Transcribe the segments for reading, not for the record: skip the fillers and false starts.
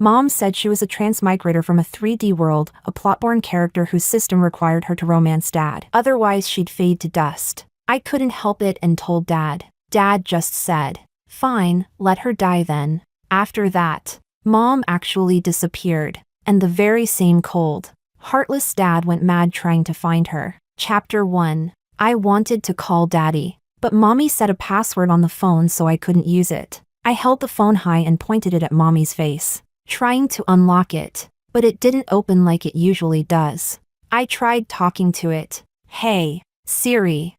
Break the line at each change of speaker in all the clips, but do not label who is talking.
Mom said she was a transmigrator from a 3D world, a plot-born character whose system required her to romance Dad. Otherwise, she'd fade to dust. I couldn't help it and told Dad. Dad just said, "Fine, let her die then." After that, Mom actually disappeared, and the very same cold, heartless Dad went mad trying to find her. Chapter 1. I wanted to call Daddy, but Mommy set a password on the phone so I couldn't use it. I held the phone high and pointed it at Mommy's face, trying to unlock it, but it didn't open like it usually does. I tried talking to it. "Hey, Siri.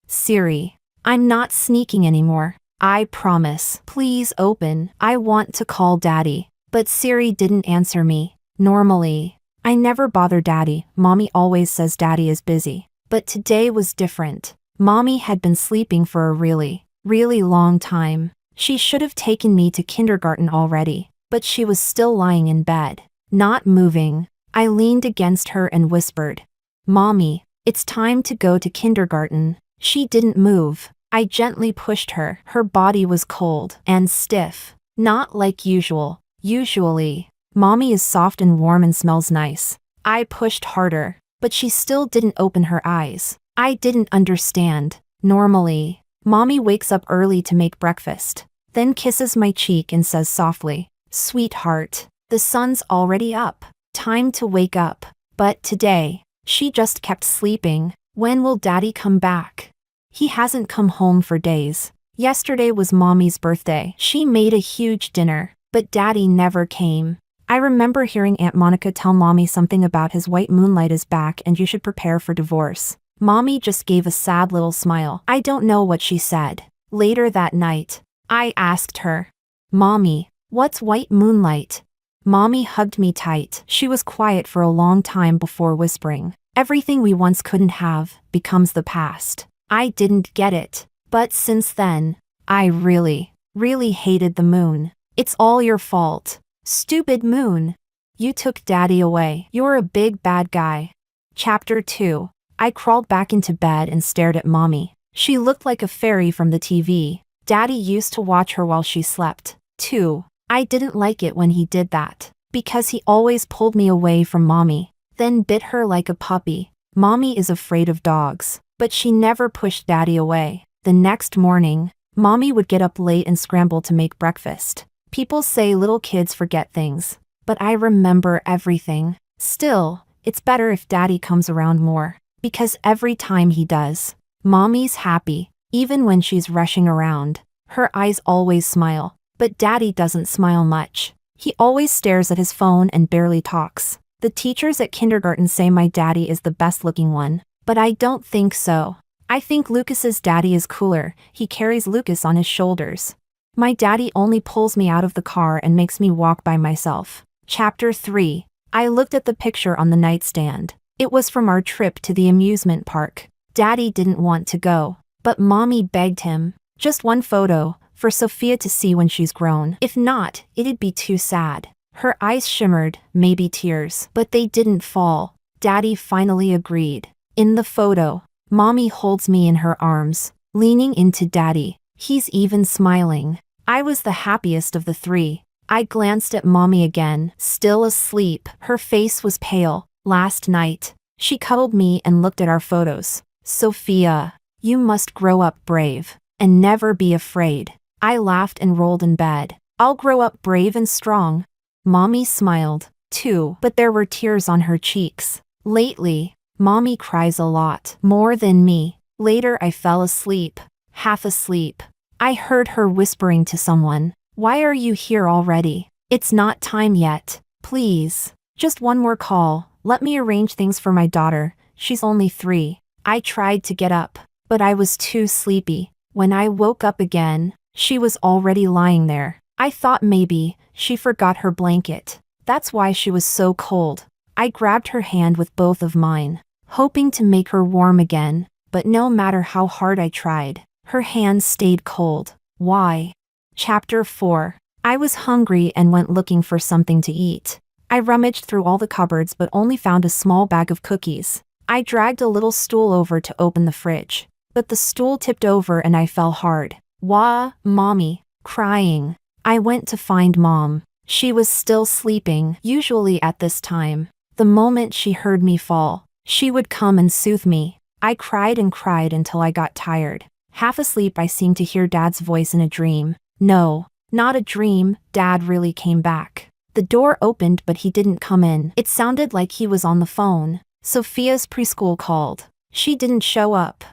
Siri, I'm not sneaking anymore. I promise. Please open. I want to call Daddy." But Siri didn't answer me. Normally, I never bother Daddy. Mommy always says Daddy is busy. But today was different. Mommy had been sleeping for a really, really long time. She should have taken me to kindergarten already, but she was still lying in bed, not moving. I leaned against her and whispered, "Mommy, it's time to go to kindergarten." She didn't move. I gently pushed her. Her body was cold and stiff, not like usual. Usually, Mommy is soft and warm and smells nice. I pushed harder, but she still didn't open her eyes. I didn't understand. Normally, Mommy wakes up early to make breakfast, then kisses my cheek and says softly, "Sweetheart, the sun's already up. Time to wake up." But today, she just kept sleeping. When will Daddy come back? He hasn't come home for days. Yesterday was Mommy's birthday. She made a huge dinner, but Daddy never came. I remember hearing Aunt Monica tell Mommy something about his white moonlight is back and you should prepare for divorce. Mommy just gave a sad little smile. I don't know what she said. Later that night, I asked her, "Mommy, what's white moonlight?" Mommy hugged me tight. She was quiet for a long time before whispering, "Everything we once couldn't have becomes the past." I didn't get it. But since then, I really, really hated the moon. "It's all your fault. Stupid moon. You took Daddy away. You're a big bad guy." Chapter 2. I crawled back into bed and stared at Mommy. She looked like a fairy from the TV. Daddy used to watch her while she slept, too. I didn't like it when he did that, because he always pulled me away from Mommy, then bit her like a puppy. Mommy is afraid of dogs, but she never pushed Daddy away. The next morning, Mommy would get up late and scramble to make breakfast. People say little kids forget things, but I remember everything. Still, it's better if Daddy comes around more, because every time he does, Mommy's happy, even when she's rushing around. Her eyes always smile, but Daddy doesn't smile much. He always stares at his phone and barely talks. The teachers at kindergarten say my daddy is the best looking one, but I don't think so. I think Lucas's daddy is cooler. He carries Lucas on his shoulders. My daddy only pulls me out of the car and makes me walk by myself. Chapter 3. I looked at the picture on the nightstand. It was from our trip to the amusement park. Daddy didn't want to go, but Mommy begged him. Just one photo, for Sophia to see when she's grown. If not, it'd be too sad. Her eyes shimmered, maybe tears, but they didn't fall. Daddy finally agreed. In the photo, Mommy holds me in her arms, leaning into Daddy. He's even smiling. I was the happiest of the three. I glanced at Mommy again, still asleep. Her face was pale. Last night, she cuddled me and looked at our photos. "Sophia, you must grow up brave, and never be afraid." I laughed and rolled in bed. "I'll grow up brave and strong." Mommy smiled, too, but there were tears on her cheeks. Lately, Mommy cries a lot, more than me. Later I fell asleep, half asleep. I heard her whispering to someone, "Why are you here already? It's not time yet. Please, just one more call. Let me arrange things for my daughter. She's only 3. I tried to get up, but I was too sleepy. When I woke up again, she was already lying there. I thought maybe she forgot her blanket. That's why she was so cold. I grabbed her hand with both of mine, hoping to make her warm again, but no matter how hard I tried, her hand stayed cold. Why? Chapter 4. I was hungry and went looking for something to eat. I rummaged through all the cupboards but only found a small bag of cookies. I dragged a little stool over to open the fridge, but the stool tipped over and I fell hard. Wah, Mommy, crying. I went to find Mom. She was still sleeping, usually at this time. The moment she heard me fall, she would come and soothe me. I cried and cried until I got tired. Half asleep, I seemed to hear Dad's voice in a dream. No, not a dream, Dad really came back. The door opened, but he didn't come in. It sounded like he was on the phone. Sophia's preschool called. She didn't show up.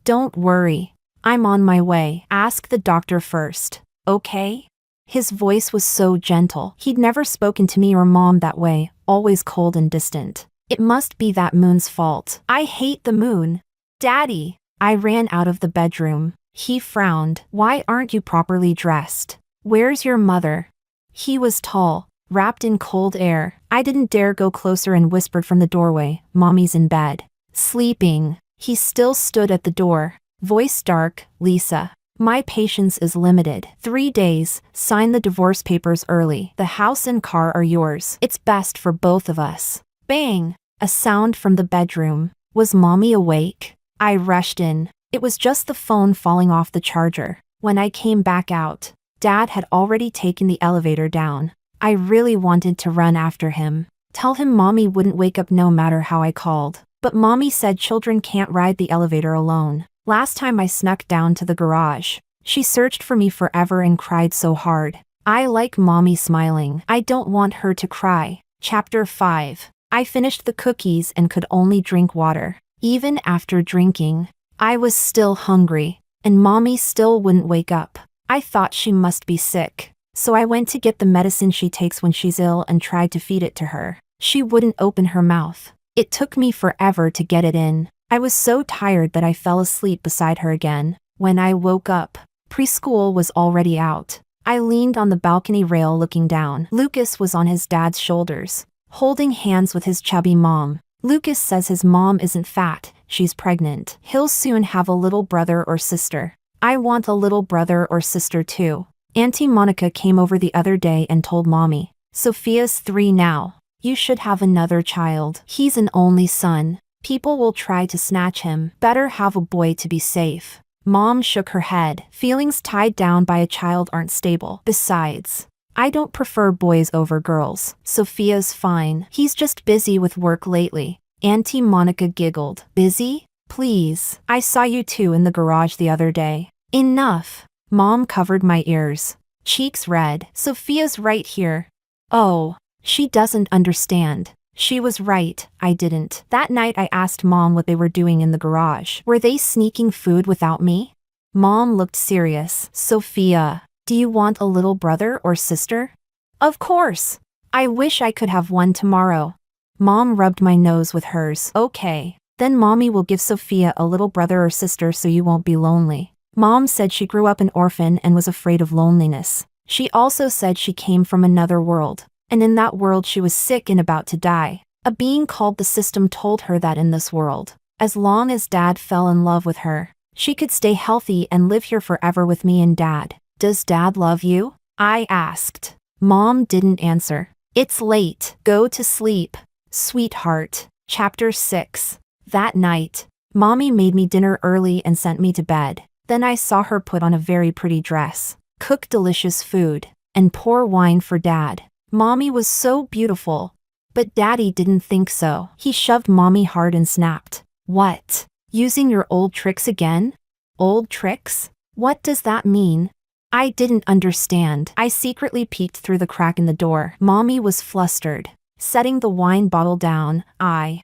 Don't worry. I'm on my way. Ask the doctor first, okay? His voice was so gentle. He'd never spoken to me or Mom that way, always cold and distant. It must be that moon's fault. I hate the moon. Daddy! I ran out of the bedroom. He frowned. Why aren't you properly dressed? Where's your mother? He was tall, wrapped in cold air. I didn't dare go closer and whispered from the doorway, Mommy's in bed. Sleeping. He still stood at the door. Voice dark, Lisa. My patience is limited. 3 days, sign the divorce papers early. The house and car are yours. It's best for both of us. Bang! A sound from the bedroom. Was Mommy awake? I rushed in. It was just the phone falling off the charger. When I came back out, Dad had already taken the elevator down. I really wanted to run after him. Tell him Mommy wouldn't wake up no matter how I called. But Mommy said children can't ride the elevator alone. Last time I snuck down to the garage, she searched for me forever and cried so hard. I like Mommy smiling. I don't want her to cry. Chapter 5. I finished the cookies and could only drink water. Even after drinking, I was still hungry, and Mommy still wouldn't wake up. I thought she must be sick, so I went to get the medicine she takes when she's ill and tried to feed it to her. She wouldn't open her mouth. It took me forever to get it in. I was so tired that I fell asleep beside her again. When I woke up, preschool was already out. I leaned on the balcony rail looking down. Lucas was on his dad's shoulders, holding hands with his chubby mom. Lucas says his mom isn't fat, she's pregnant. He'll soon have a little brother or sister. I want a little brother or sister too. Auntie Monica came over the other day and told Mommy, Sophia's 3 now. You should have another child. He's an only son. People will try to snatch him. Better have a boy to be safe. Mom shook her head. Feelings tied down by a child aren't stable. Besides, I don't prefer boys over girls. Sophia's fine. He's just busy with work lately. Auntie Monica giggled. Busy? Please. I saw you two in the garage the other day. Enough. Mom covered my ears. Cheeks red. Sophia's right here. Oh, she doesn't understand. She was right, I didn't. That night I asked Mom what they were doing in the garage. Were they sneaking food without me? Mom looked serious. Sophia, do you want a little brother or sister? Of course. I wish I could have one tomorrow. Mom rubbed my nose with hers. Okay, then Mommy will give Sophia a little brother or sister so you won't be lonely. Mom said she grew up an orphan and was afraid of loneliness. She also said she came from another world. And in that world she was sick and about to die. A being called the system told her that in this world, as long as Dad fell in love with her, she could stay healthy and live here forever with me and Dad. Does Dad love you? I asked. Mom didn't answer. It's late. Go to sleep. Sweetheart. Chapter 6. That night, Mommy made me dinner early and sent me to bed. Then I saw her put on a very pretty dress, cook delicious food, and pour wine for Dad. Mommy was so beautiful. But Daddy didn't think so. He shoved Mommy hard and snapped. What? Using your old tricks again? Old tricks? What does that mean? I didn't understand. I secretly peeked through the crack in the door. Mommy was flustered. Setting the wine bottle down, I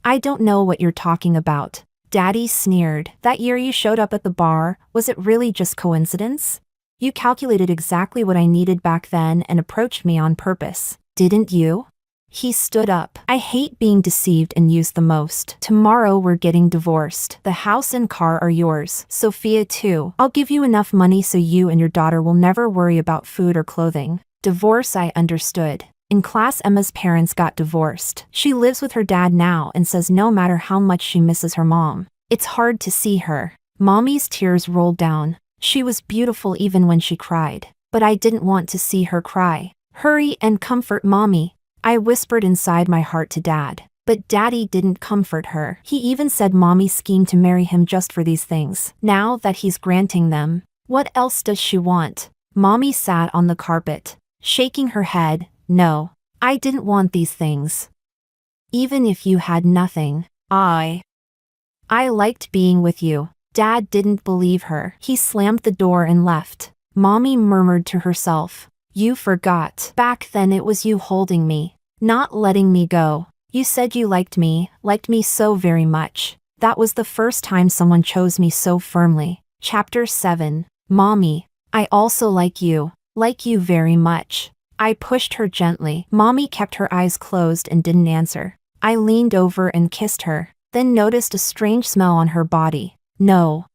don't know what you're talking about. Daddy sneered. That year you showed up at the bar, was it really just coincidence? You calculated exactly what I needed back then and approached me on purpose, didn't you? He stood up. I hate being deceived and used the most. Tomorrow we're getting divorced. The house and car are yours. Sophia too. I'll give you enough money so you and your daughter will never worry about food or clothing. Divorce, I understood. In class, Emma's parents got divorced. She lives with her dad now and says no matter how much she misses her mom, it's hard to see her. Mommy's tears rolled down. She was beautiful even when she cried. But I didn't want to see her cry. Hurry and comfort Mommy. I whispered inside my heart to Dad. But Daddy didn't comfort her. He even said Mommy schemed to marry him just for these things. Now that he's granting them, what else does she want? Mommy sat on the carpet, shaking her head. No, I didn't want these things. Even if you had nothing, I liked being with you. Dad didn't believe her. He slammed the door and left. Mommy murmured to herself, you forgot. Back then it was you holding me, not letting me go. You said you liked me so very much. That was the first time someone chose me so firmly. Chapter 7. Mommy, I also like you very much. I pushed her gently. Mommy kept her eyes closed and didn't answer. I leaned over and kissed her, then noticed a strange smell on her body. No.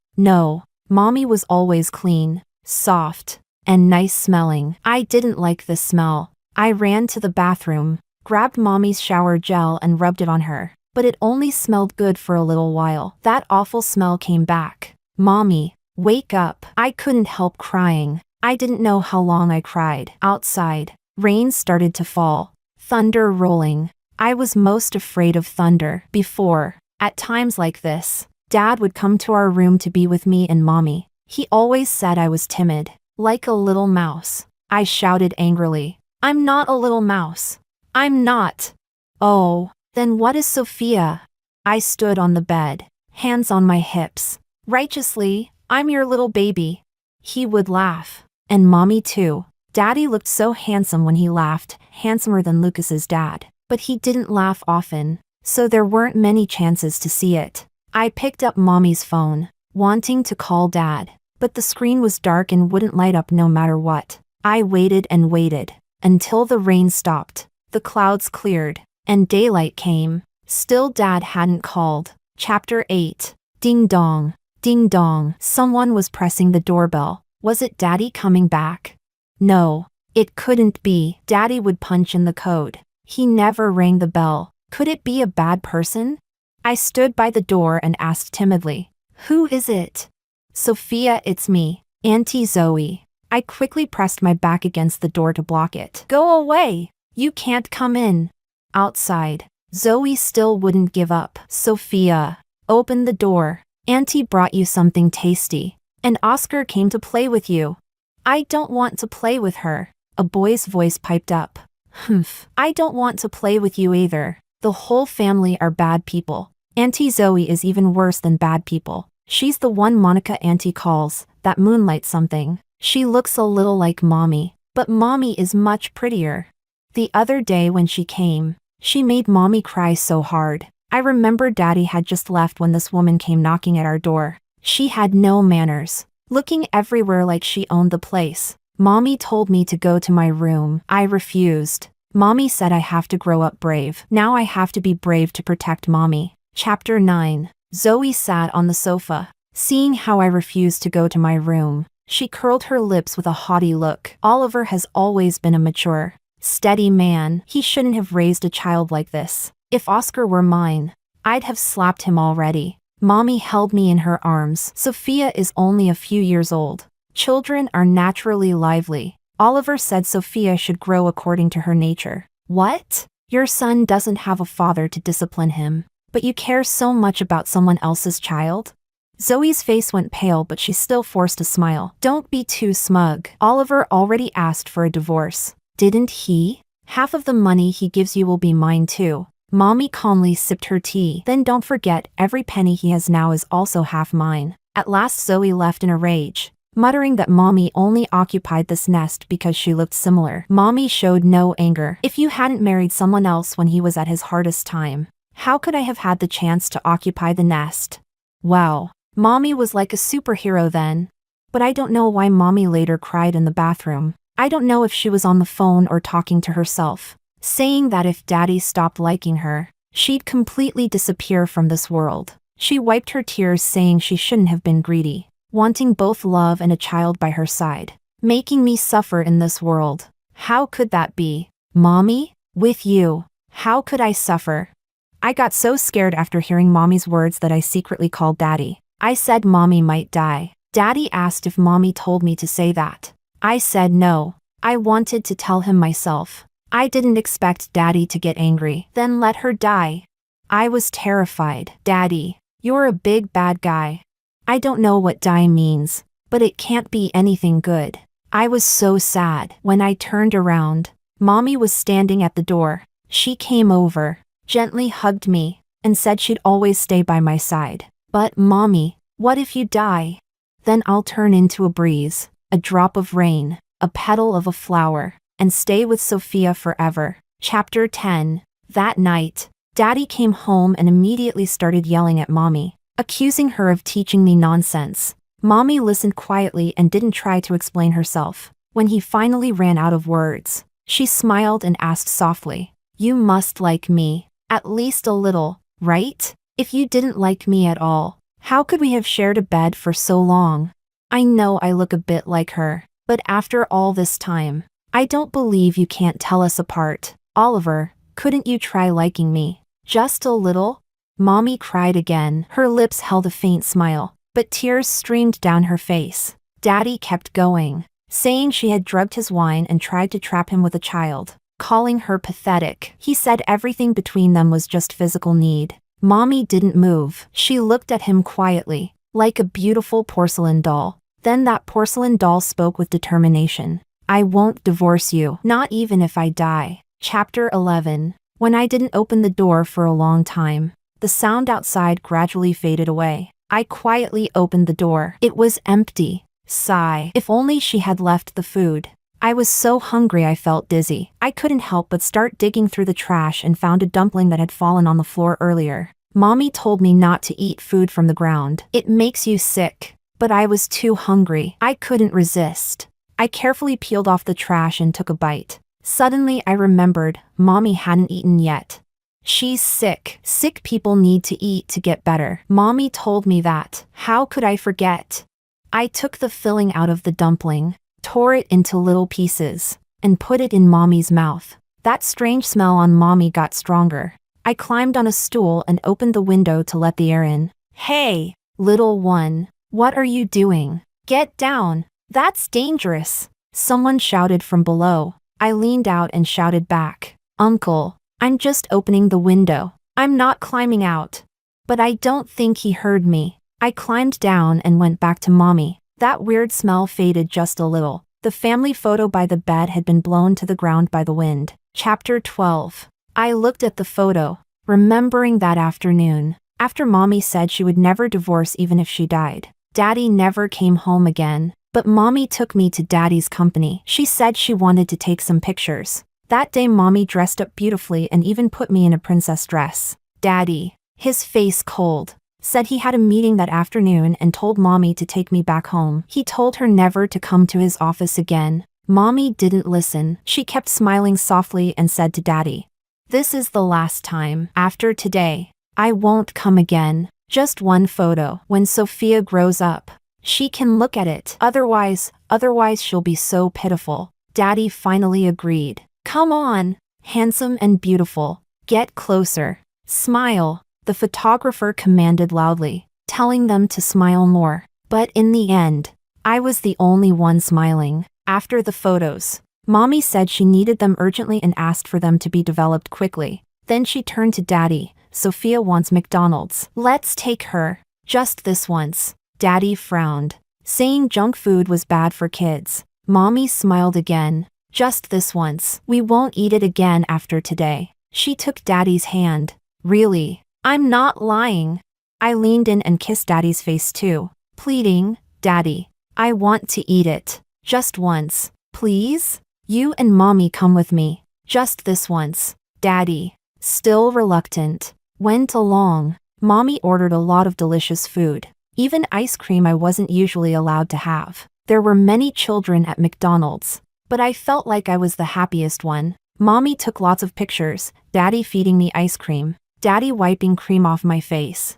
Mommy was always clean, soft, and nice smelling. I didn't like this smell. I ran to the bathroom, grabbed Mommy's shower gel and rubbed it on her, but it only smelled good for a little while. That awful smell came back. Mommy, wake up. I couldn't help crying. I didn't know how long I cried. Outside, rain started to fall, thunder rolling. I was most afraid of thunder. Before, at times like this, Dad would come to our room to be with me and Mommy. He always said I was timid, like a little mouse. I shouted angrily, I'm not a little mouse. I'm not. Oh, then what is Sophia? I stood on the bed, hands on my hips. Righteously, I'm your little baby. He would laugh. And Mommy too. Daddy looked so handsome when he laughed, handsomer than Lucas's dad. But he didn't laugh often, so there weren't many chances to see it. I picked up Mommy's phone, wanting to call Dad, but the screen was dark and wouldn't light up no matter what. I waited and waited, until the rain stopped, the clouds cleared, and daylight came. Still Dad hadn't called. Chapter 8. Ding dong. Ding dong. Someone was pressing the doorbell. Was it Daddy coming back? No, it couldn't be. Daddy would punch in the code. He never rang the bell. Could it be a bad person? I stood by the door and asked timidly, who is it? Sophia, it's me, Auntie Zoe. I quickly pressed my back against the door to block it. Go away! You can't come in. Outside, Zoe still wouldn't give up. Sophia, open the door. Auntie brought you something tasty, and Oscar came to play with you. I don't want to play with her. A boy's voice piped up. Humph, I don't want to play with you either. The whole family are bad people. Auntie Zoe is even worse than bad people. She's the one Monica Auntie calls, that moonlight something. She looks a little like Mommy, but Mommy is much prettier. The other day when she came, she made Mommy cry so hard. I remember Daddy had just left when this woman came knocking at our door. She had no manners, looking everywhere like she owned the place. Mommy told me to go to my room. I refused. Mommy said I have to grow up brave. Now I have to be brave to protect Mommy. Chapter 9. Zoe sat on the sofa. Seeing how I refused to go to my room, she curled her lips with a haughty look. Oliver has always been a mature, steady man. He shouldn't have raised a child like this. If Oscar were mine, I'd have slapped him already. Mommy held me in her arms. Sophia is only a few years old. Children are naturally lively. Oliver said Sophia should grow according to her nature. What? Your son doesn't have a father to discipline him, but you care so much about someone else's child? Zoe's face went pale, but she still forced a smile. Don't be too smug. Oliver already asked for a divorce. Didn't he? Half of the money he gives you will be mine too. Mommy calmly sipped her tea. Then don't forget, every penny he has now is also half mine. At last Zoe left in a rage, muttering that Mommy only occupied this nest because she looked similar. Mommy showed no anger. If you hadn't married someone else when he was at his hardest time, how could I have had the chance to occupy the nest? Wow, Mommy was like a superhero then. But I don't know why Mommy later cried in the bathroom. I don't know if she was on the phone or talking to herself, saying that if Daddy stopped liking her, she'd completely disappear from this world. She wiped her tears, saying she shouldn't have been greedy, wanting both love and a child by her side, making me suffer in this world. How could that be? Mommy? With you? How could I suffer? I got so scared after hearing Mommy's words that I secretly called Daddy. I said Mommy might die. Daddy asked if Mommy told me to say that. I said no. I wanted to tell him myself. I didn't expect Daddy to get angry, then let her die. I was terrified. Daddy, you're a big bad guy. I don't know what die means, but it can't be anything good. I was so sad. When I turned around, Mommy was standing at the door. She came over, gently hugged me, and said she'd always stay by my side. But, Mommy, what if you die? Then I'll turn into a breeze, a drop of rain, a petal of a flower, and stay with Sophia forever. Chapter 10. That night, Daddy came home and immediately started yelling at Mommy, accusing her of teaching me nonsense. Mommy listened quietly and didn't try to explain herself. When he finally ran out of words, she smiled and asked softly, "You must like me, at least a little, right? If you didn't like me at all, how could we have shared a bed for so long? I know I look a bit like her, but after all this time, I don't believe you can't tell us apart. Oliver, couldn't you try liking me? Just a little?" Mommy cried again. Her lips held a faint smile, but tears streamed down her face. Daddy kept going, saying she had drugged his wine and tried to trap him with a child, calling her pathetic. He said everything between them was just physical need. Mommy didn't move. She looked at him quietly, like a beautiful porcelain doll. Then that porcelain doll spoke with determination. "I won't divorce you, not even if I die." Chapter 11. When I didn't open the door for a long time, the sound outside gradually faded away. I quietly opened the door. It was empty. Sigh. If only she had left the food. I was so hungry I felt dizzy. I couldn't help but start digging through the trash and found a dumpling that had fallen on the floor earlier. Mommy told me not to eat food from the ground. It makes you sick. But I was too hungry. I couldn't resist. I carefully peeled off the trash and took a bite. Suddenly I remembered, Mommy hadn't eaten yet. She's sick. Sick people need to eat to get better. Mommy told me that. How could I forget? I took the filling out of the dumpling, tore it into little pieces, and put it in Mommy's mouth. That strange smell on Mommy got stronger. I climbed on a stool and opened the window to let the air in. "Hey, little one, what are you doing? Get down. That's dangerous." Someone shouted from below. I leaned out and shouted back, "Uncle, I'm just opening the window. I'm not climbing out." But I don't think he heard me. I climbed down and went back to Mommy. That weird smell faded just a little. The family photo by the bed had been blown to the ground by the wind. Chapter 12. I looked at the photo, remembering that afternoon, after Mommy said she would never divorce even if she died. Daddy never came home again, but Mommy took me to Daddy's company. She said she wanted to take some pictures. That day Mommy dressed up beautifully and even put me in a princess dress. Daddy, his face cold, said he had a meeting that afternoon and told Mommy to take me back home. He told her never to come to his office again. Mommy didn't listen. She kept smiling softly and said to Daddy, "This is the last time. After today, I won't come again. Just one photo. When Sophia grows up, she can look at it. Otherwise she'll be so pitiful." Daddy finally agreed. "Come on, handsome and beautiful. Get closer. Smile," the photographer commanded loudly, telling them to smile more. But in the end, I was the only one smiling. After the photos, Mommy said she needed them urgently and asked for them to be developed quickly. Then she turned to Daddy. "Sophia wants McDonald's. Let's take her. Just this once." Daddy frowned, saying junk food was bad for kids. Mommy smiled again. "Just this once. We won't eat it again after today." She took Daddy's hand. "Really? I'm not lying." I leaned in and kissed Daddy's face too, pleading, "Daddy, I want to eat it. Just once. Please? You and Mommy come with me. Just this once." Daddy, still reluctant, went along. Mommy ordered a lot of delicious food, even ice cream I wasn't usually allowed to have. There were many children at McDonald's, but I felt like I was the happiest one. Mommy took lots of pictures, Daddy feeding me ice cream, Daddy wiping cream off my face.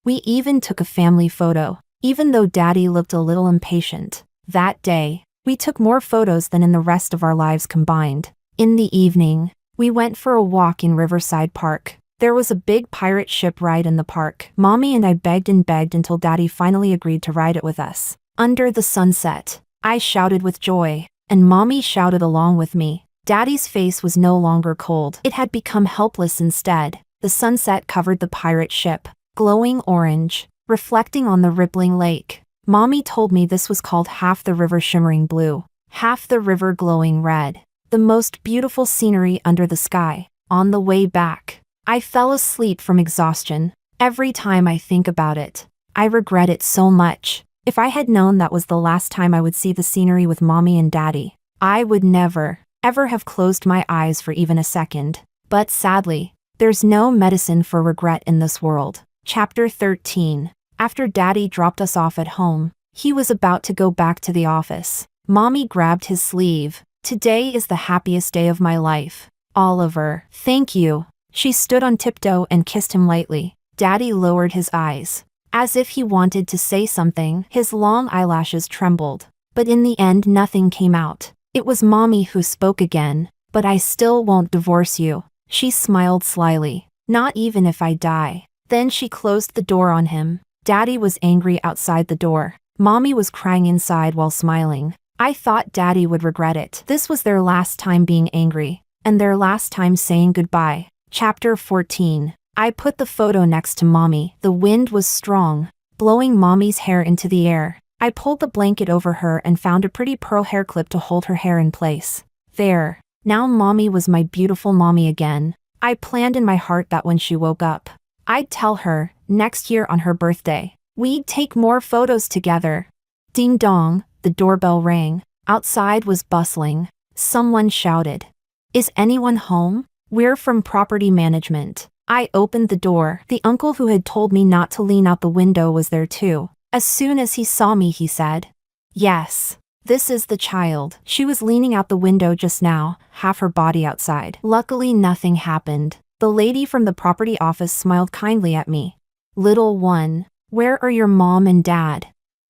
We even took a family photo, even though Daddy looked a little impatient. That day, we took more photos than in the rest of our lives combined. In the evening, we went for a walk in Riverside Park. There was a big pirate ship ride in the park. Mommy and I begged and begged until Daddy finally agreed to ride it with us. Under the sunset, I shouted with joy, and Mommy shouted along with me. Daddy's face was no longer cold. It had become helpless instead. The sunset covered the pirate ship, glowing orange, reflecting on the rippling lake. Mommy told me this was called half the river shimmering blue, half the river glowing red. The most beautiful scenery under the sky. On the way back, I fell asleep from exhaustion. Every time I think about it, I regret it so much. If I had known that was the last time I would see the scenery with Mommy and Daddy, I would never, ever have closed my eyes for even a second. But sadly, there's no medicine for regret in this world. Chapter 13. After Daddy dropped us off at home, he was about to go back to the office. Mommy grabbed his sleeve. Today is the happiest day of my life. Oliver, thank you. She stood on tiptoe and kissed him lightly. Daddy lowered his eyes, as if he wanted to say something. His long eyelashes trembled, but in the end nothing came out. It was Mommy who spoke again. But I still won't divorce you. She smiled slyly. Not even if I die. Then she closed the door on him. Daddy was angry outside the door. Mommy was crying inside while smiling. I thought Daddy would regret it. This was their last time being angry, and their last time saying goodbye. Chapter 14. I put the photo next to Mommy. The wind was strong, blowing Mommy's hair into the air. I pulled the blanket over her and found a pretty pearl hair clip to hold her hair in place. There. Now Mommy was my beautiful Mommy again. I planned in my heart that when she woke up, I'd tell her, next year on her birthday, we'd take more photos together. Ding dong, the doorbell rang. Outside was bustling. Someone shouted, "Is anyone home? We're from property management." I opened the door. The uncle who had told me not to lean out the window was there too. As soon as he saw me, he said, "Yes, this is the child." She was leaning out the window just now, half her body outside. Luckily, nothing happened. The lady from the property office smiled kindly at me. "Little one, where are your mom and dad?"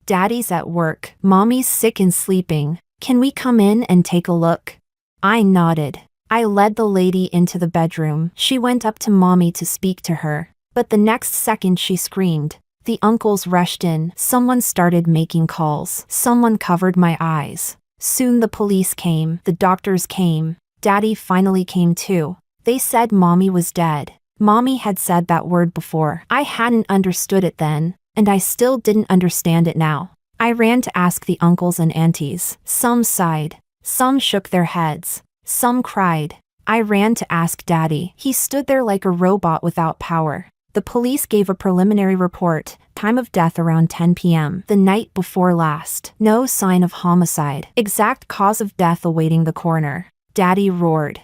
"Daddy's at work. Mommy's sick and sleeping. Can we come in and take a look?" I nodded. I led the lady into the bedroom. She went up to Mommy to speak to her, but the next second she screamed. The uncles rushed in. Someone started making calls. Someone covered my eyes. Soon the police came. The doctors came. Daddy finally came too. They said Mommy was dead. Mommy had said that word before. I hadn't understood it then, and I still didn't understand it now. I ran to ask the uncles and aunties. Some sighed. Some shook their heads. Some cried. I ran to ask Daddy. He stood there like a robot without power. The police gave a preliminary report. Time of death around 10 p.m. the night before last. No sign of homicide. Exact cause of death awaiting the coroner. Daddy roared.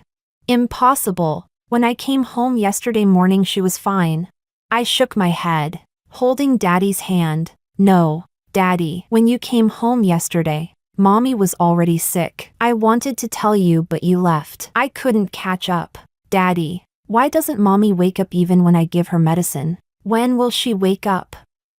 Impossible. When I came home yesterday morning she was fine. I shook my head, holding Daddy's hand. No, Daddy, when you came home yesterday, Mommy was already sick. I wanted to tell you but you left. I couldn't catch up. Daddy, why doesn't Mommy wake up even when I give her medicine? When will she wake up?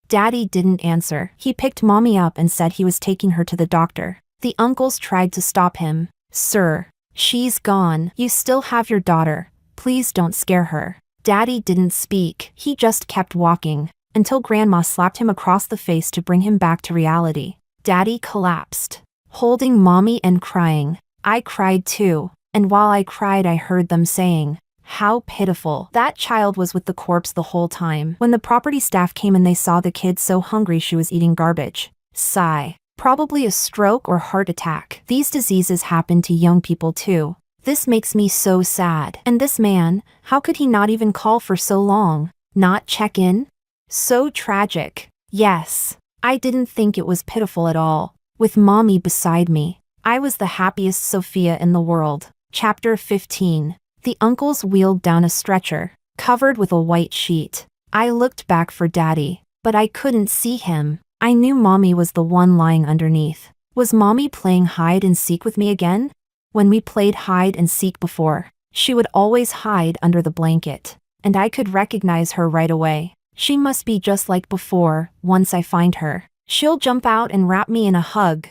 Daddy didn't answer. He picked Mommy up and said he was taking her to the doctor. The uncles tried to stop him. Sir, she's gone. You still have your daughter. Please don't scare her. Daddy didn't speak. He just kept walking, until Grandma slapped him across the face to bring him back to reality. Daddy collapsed, holding Mommy and crying. I cried too, and while I cried I heard them saying, "How pitiful." That child was with the corpse the whole time. When the property staff came and they saw the kid so hungry she was eating garbage. Sigh. Probably a stroke or heart attack. These diseases happen to young people too. This makes me so sad. And this man, how could he not even call for so long? Not check in? So tragic. Yes. I didn't think it was pitiful at all. With Mommy beside me, I was the happiest Sophia in the world. Chapter 15. The uncles wheeled down a stretcher, covered with a white sheet. I looked back for Daddy, but I couldn't see him. I knew Mommy was the one lying underneath. Was Mommy playing hide and seek with me again? When we played hide and seek before, she would always hide under the blanket, and I could recognize her right away. She must be just like before. Once I find her, she'll jump out and wrap me in a hug.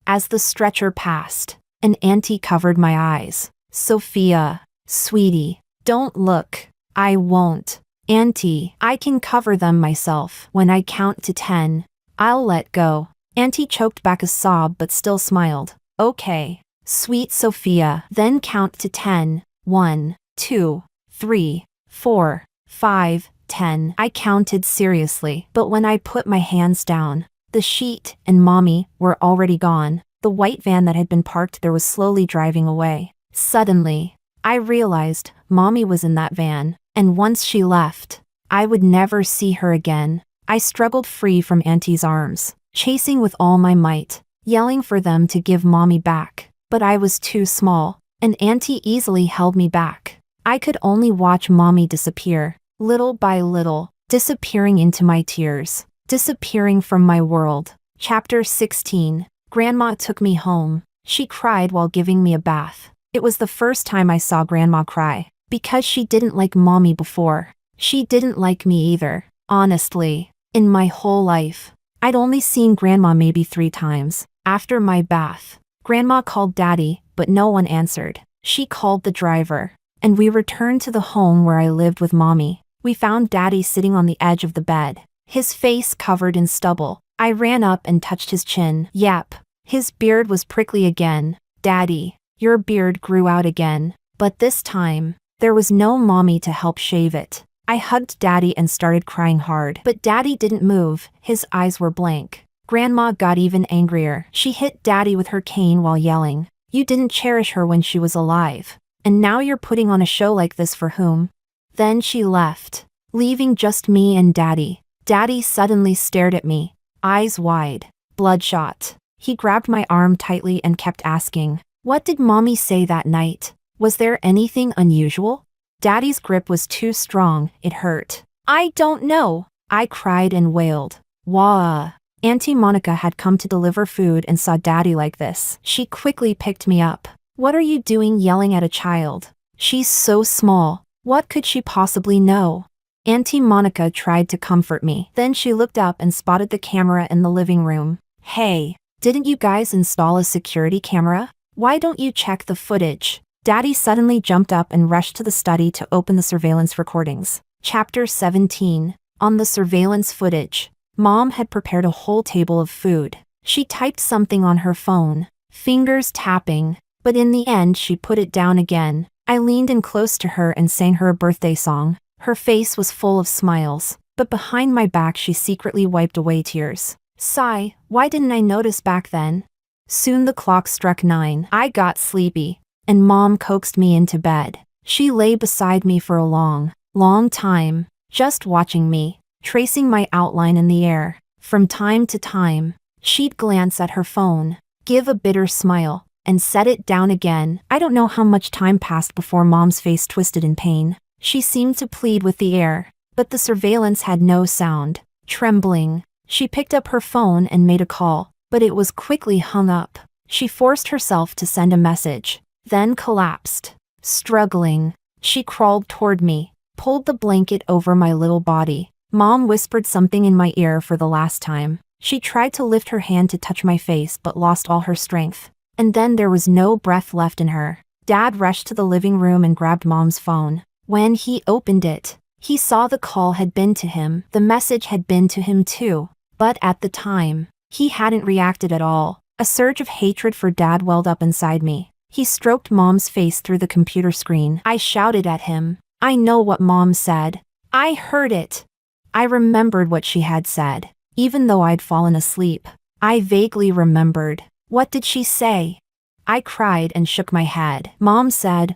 As the stretcher passed, an auntie covered my eyes. Sophia, sweetie, don't look. I won't. Auntie, I can cover them myself. When I count to 10, I'll let go. Auntie choked back a sob but still smiled. Okay. Sweet Sophia, then count to 10. 1, 2, 3, 4, 5, 10. I counted seriously, but when I put my hands down, The sheet and Mommy were already gone. The white van that had been parked there was slowly driving away. Suddenly, I realized Mommy was in that van, and once she left, I would never see her again. I struggled free from Auntie's arms, chasing with all my might, yelling for them to give Mommy back. But I was too small, and Auntie easily held me back. I could only watch Mommy disappear, little by little, disappearing into my tears, disappearing from my world. Chapter 16. Grandma took me home. She cried while giving me a bath. It was the first time I saw Grandma cry, because she didn't like Mommy before. She didn't like me either. Honestly, in my whole life, I'd only seen Grandma maybe 3 times. After my bath, Grandma called Daddy, but no one answered. She called the driver, and we returned to the home where I lived with Mommy. We found Daddy sitting on the edge of the bed, his face covered in stubble. I ran up and touched his chin. Yep, his beard was prickly again. Daddy, your beard grew out again. But this time, there was no Mommy to help shave it. I hugged Daddy and started crying hard. But Daddy didn't move, his eyes were blank. Grandma got even angrier. She hit Daddy with her cane while yelling, "You didn't cherish her when she was alive. And now you're putting on a show like this for whom?" Then she left, leaving just me and Daddy. Daddy suddenly stared at me, eyes wide, bloodshot. He grabbed my arm tightly and kept asking, "What did Mommy say that night? Was there anything unusual?" Daddy's grip was too strong, it hurt. "I don't know," I cried and wailed. Wah! Auntie Monica had come to deliver food and saw Daddy like this. She quickly picked me up. "What are you doing yelling at a child? She's so small. What could she possibly know?" Auntie Monica tried to comfort me. Then she looked up and spotted the camera in the living room. "Hey, didn't you guys install a security camera? Why don't you check the footage?" Daddy suddenly jumped up and rushed to the study to open the surveillance recordings. Chapter 17. On the surveillance footage, Mom had prepared a whole table of food. She typed something on her phone, fingers tapping, but in the end she put it down again. I leaned in close to her and sang her a birthday song. Her face was full of smiles, but behind my back she secretly wiped away tears. Sigh, why didn't I notice back then? Soon the clock struck 9. I got sleepy, and Mom coaxed me into bed. She lay beside me for a long, long time, just watching me, tracing my outline in the air. From time to time, she'd glance at her phone, give a bitter smile, and set it down again. I don't know how much time passed before Mom's face twisted in pain. She seemed to plead with the air, but the surveillance had no sound. Trembling, she picked up her phone and made a call, but it was quickly hung up. She forced herself to send a message, then collapsed. Struggling, she crawled toward me, pulled the blanket over my little body. Mom whispered something in my ear for the last time. She tried to lift her hand to touch my face but lost all her strength. And then there was no breath left in her. Dad rushed to the living room and grabbed Mom's phone. When he opened it, he saw the call had been to him. The message had been to him too. But at the time, he hadn't reacted at all. A surge of hatred for Dad welled up inside me. He stroked Mom's face through the computer screen. I shouted at him. I know what Mom said. I heard it. I remembered what she had said. Even though I'd fallen asleep, I vaguely remembered. What did she say? I cried and shook my head. Mom said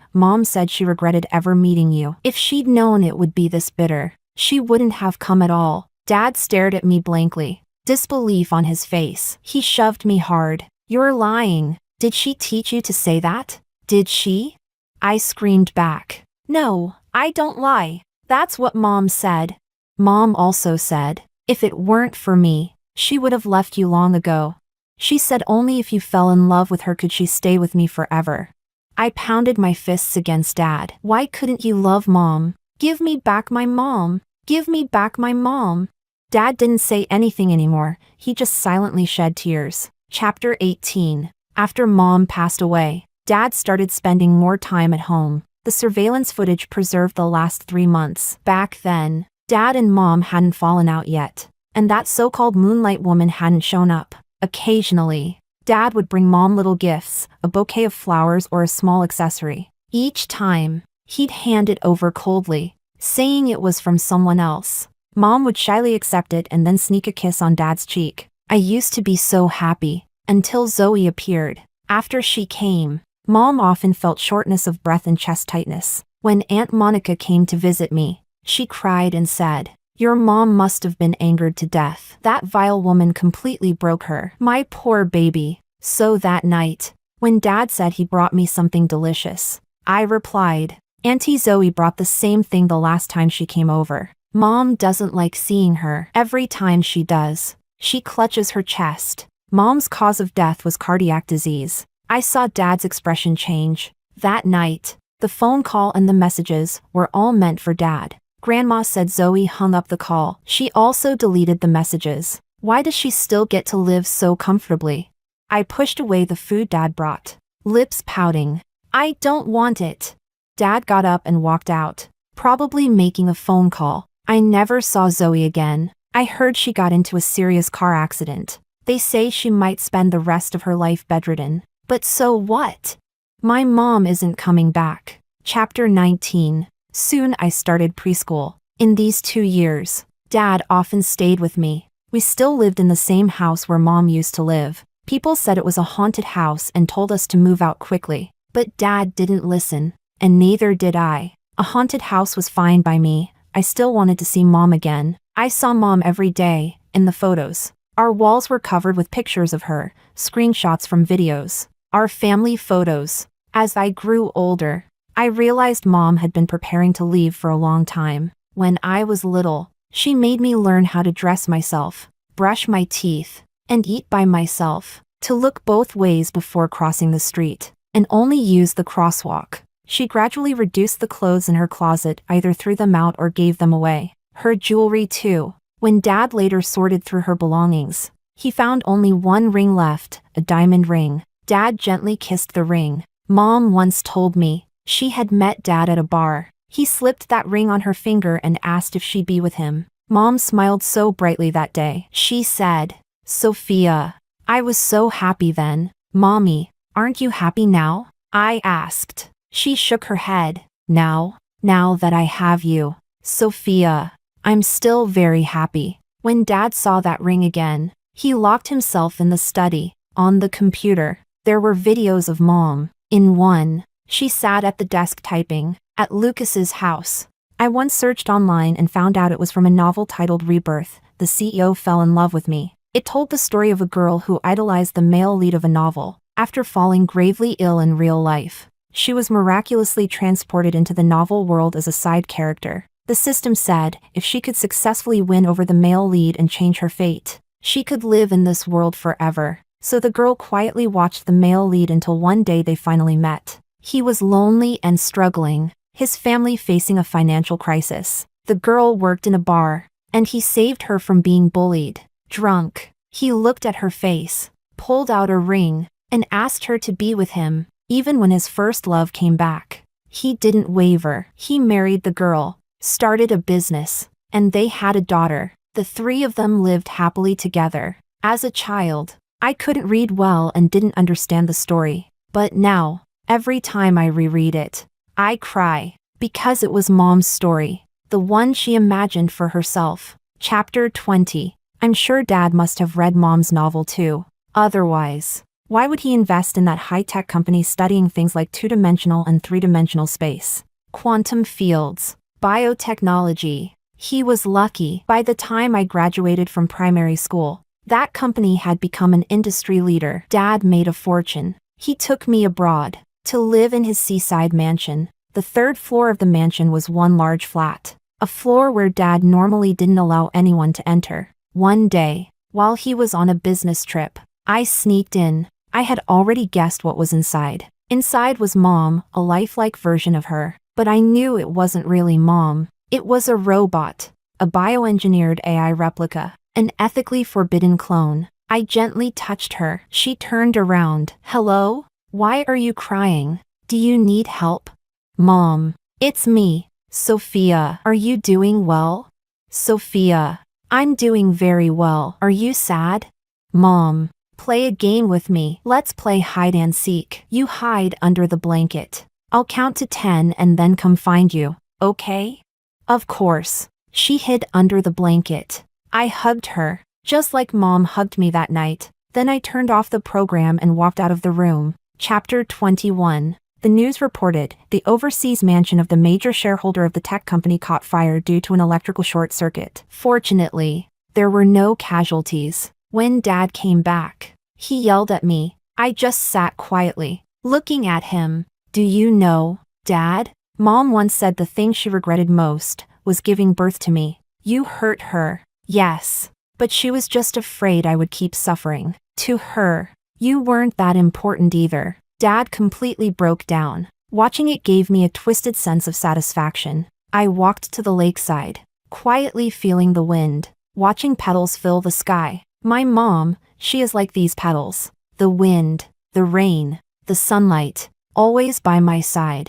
she regretted ever meeting you. If she'd known it would be this bitter, she wouldn't have come at all. Dad stared at me blankly, disbelief on his face. He shoved me hard. You're lying. Did she teach you to say that? Did she? I screamed back. No, I don't lie. That's what Mom said. Mom also said, if it weren't for me, she would have left you long ago. She said only if you fell in love with her could she stay with me forever. I pounded my fists against Dad. Why couldn't you love Mom? Give me back my mom. Give me back my mom. Dad didn't say anything anymore. He just silently shed tears. Chapter 18. After Mom passed away, Dad started spending more time at home. The surveillance footage preserved the last 3 months. Back then, Dad and Mom hadn't fallen out yet, and that so-called moonlight woman hadn't shown up. Occasionally, Dad would bring Mom little gifts, a bouquet of flowers or a small accessory. Each time, he'd hand it over coldly, saying it was from someone else. Mom would shyly accept it and then sneak a kiss on Dad's cheek. I used to be so happy, until Zoe appeared. After she came, Mom often felt shortness of breath and chest tightness. When Aunt Monica came to visit me, she cried and said, "Your mom must have been angered to death. That vile woman completely broke her." My poor baby. So that night, when Dad said he brought me something delicious, I replied, "Auntie Zoe brought the same thing the last time she came over." Mom doesn't like seeing her. Every time she does, she clutches her chest. Mom's cause of death was cardiac disease. I saw Dad's expression change. That night, the phone call and the messages were all meant for Dad. Grandma said Zoe hung up the call. She also deleted the messages. Why does she still get to live so comfortably? I pushed away the food Dad brought, lips pouting. I don't want it. Dad got up and walked out, probably making a phone call. I never saw Zoe again. I heard she got into a serious car accident. They say she might spend the rest of her life bedridden. But so what? My mom isn't coming back. Chapter 19. Soon I started preschool. In these 2 years, Dad often stayed with me. We still lived in the same house where Mom used to live. People said it was a haunted house and told us to move out quickly. But Dad didn't listen, and neither did I. A haunted house was fine by me. I still wanted to see Mom again. I saw Mom every day, in the photos. Our walls were covered with pictures of her, screenshots from videos, our family photos. As I grew older, I realized Mom had been preparing to leave for a long time. When I was little, she made me learn how to dress myself, brush my teeth, and eat by myself, to look both ways before crossing the street, and only use the crosswalk. She gradually reduced the clothes in her closet, either threw them out or gave them away. Her jewelry too. When Dad later sorted through her belongings, he found only one ring left, a diamond ring. Dad gently kissed the ring. Mom once told me she had met Dad at a bar. He slipped that ring on her finger and asked if she'd be with him. Mom smiled so brightly that day. She said, "Sophia." I was so happy then. "Mommy, aren't you happy now?" I asked. She shook her head. Now that I have you, Sophia, I'm still very happy." When Dad saw that ring again, he locked himself in the study. On the computer, there were videos of Mom. In one, she sat at the desk typing, at Lucas's house. I once searched online and found out it was from a novel titled Rebirth, The CEO Fell in Love with Me. It told the story of a girl who idolized the male lead of a novel. After falling gravely ill in real life, she was miraculously transported into the novel world as a side character. The system said, if she could successfully win over the male lead and change her fate, she could live in this world forever. So the girl quietly watched the male lead until one day they finally met. He was lonely and struggling, his family facing a financial crisis. The girl worked in a bar, and he saved her from being bullied. Drunk, he looked at her face, pulled out a ring, and asked her to be with him. Even when his first love came back, he didn't waver. He married the girl, started a business, and they had a daughter. The three of them lived happily together. As a child, I couldn't read well and didn't understand the story. But now, every time I reread it, I cry, because it was Mom's story, the one she imagined for herself. Chapter 20. I'm sure Dad must have read Mom's novel too. Otherwise, why would he invest in that high-tech company studying things like two-dimensional and three-dimensional space, quantum fields, biotechnology? He was lucky. By the time I graduated from primary school, that company had become an industry leader. Dad made a fortune. He took me abroad to live in his seaside mansion. The third floor of the mansion was one large flat, a floor where Dad normally didn't allow anyone to enter. One day, while he was on a business trip, I sneaked in. I had already guessed what was inside. Inside was Mom, a lifelike version of her. But I knew it wasn't really Mom. It was a robot, a bioengineered AI replica, an ethically forbidden clone. I gently touched her. She turned around. "Hello? Why are you crying? Do you need help?" "Mom, it's me, Sophia. Are you doing well?" "Sophia, I'm doing very well. Are you sad?" "Mom, play a game with me. Let's play hide and seek. You hide under the blanket. I'll count to 10 and then come find you, okay?" Of course. She hid under the blanket. I hugged her. Just like Mom hugged me that night. Then I turned off the program and walked out of the room. Chapter 21. The news reported the overseas mansion of the major shareholder of the tech company caught fire due to an electrical short circuit. Fortunately, there were no casualties. When Dad came back, he yelled at me. I just sat quietly, looking at him. Do you know, Dad? Mom once said the thing she regretted most was giving birth to me. You hurt her. Yes. But she was just afraid I would keep suffering. To her, you weren't that important either. Dad completely broke down. Watching it gave me a twisted sense of satisfaction. I walked to the lakeside, quietly feeling the wind, watching petals fill the sky. My mom, she is like these petals. The wind, the rain, the sunlight, always by my side.